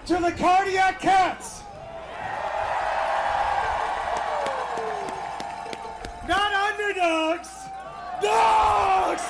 to the Cardiac Cats. Not underdogs, dogs!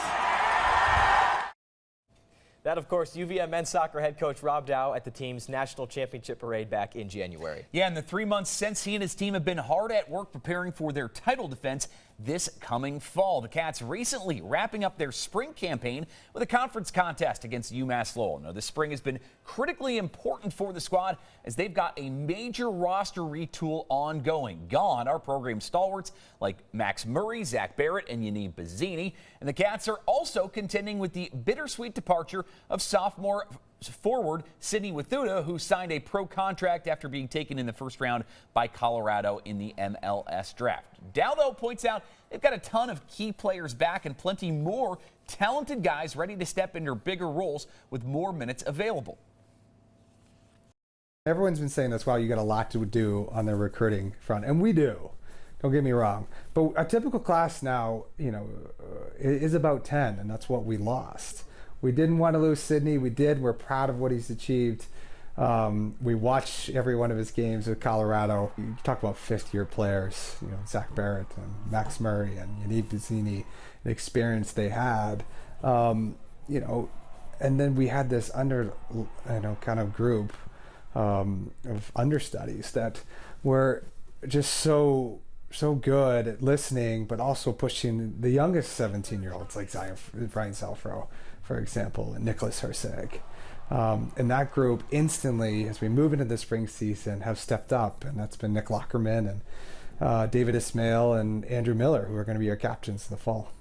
That, of course, UVM men's soccer head coach Rob Dow at the team's national championship parade back in January. Yeah, in the 3 months since, he and his team have been hard at work preparing for their title defense this coming fall. The Cats recently wrapping up their spring campaign with a conference contest against UMass Lowell. Now, this spring has been critically important for the squad as they've got a major roster retool ongoing. Gone are program stalwarts like Max Murray, Zach Barrett, and Yanniv Bazzini. And the Cats are also contending with the bittersweet departure of sophomore forward Sidney Wathuta, who signed a pro contract after being taken in the first round by Colorado in the MLS draft. Dow, though, points out they've got a ton of key players back and plenty more talented guys ready to step into bigger roles with more minutes available. Everyone's been saying this, wow, you got a lot to do on the recruiting front, and we do. Don't get me wrong. But a typical class now, is about 10, and that's what we lost. We didn't want to lose Sidney. We did. We're proud of what he's achieved. We watch every one of his games with Colorado. You talk about fifth-year players, Zach Barrett and Max Murray and Yanniv Bazzini, the experience they had. And then we had this kind of group of understudies that were just so good at listening, but also pushing the youngest 17-year-olds like Brian Salfro, for example, and Nicholas Herseg. And that group instantly, as we move into the spring season, have stepped up, and that's been Nick Lockerman and David Ismail and Andrew Miller, who are going to be our captains in the fall.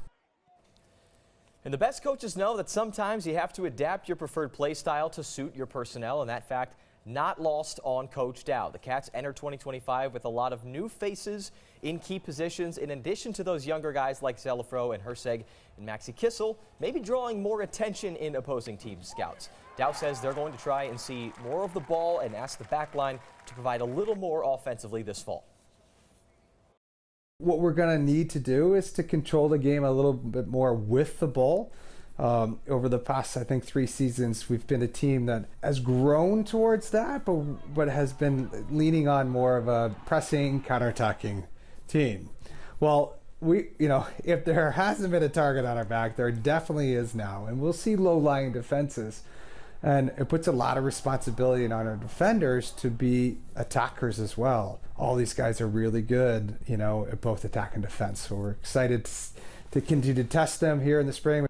And the best coaches know that sometimes you have to adapt your preferred play style to suit your personnel, and that fact not lost on Coach Dow. The Cats enter 2025 with a lot of new faces in key positions, in addition to those younger guys like Zelafro and Herseg and Maxi Kissel, maybe drawing more attention in opposing team scouts. Dow says they're going to try and see more of the ball and ask the back line to provide a little more offensively this fall. What we're going to need to do is to control the game a little bit more with the ball. Over the past, I think, 3 seasons, we've been a team that has grown towards that, but has been leaning on more of a pressing, counterattacking team. Well, if there hasn't been a target on our back, there definitely is now, and we'll see low-lying defenses. And it puts a lot of responsibility on our defenders to be attackers as well. All these guys are really good, at both attack and defense. So we're excited to continue to test them here in the spring.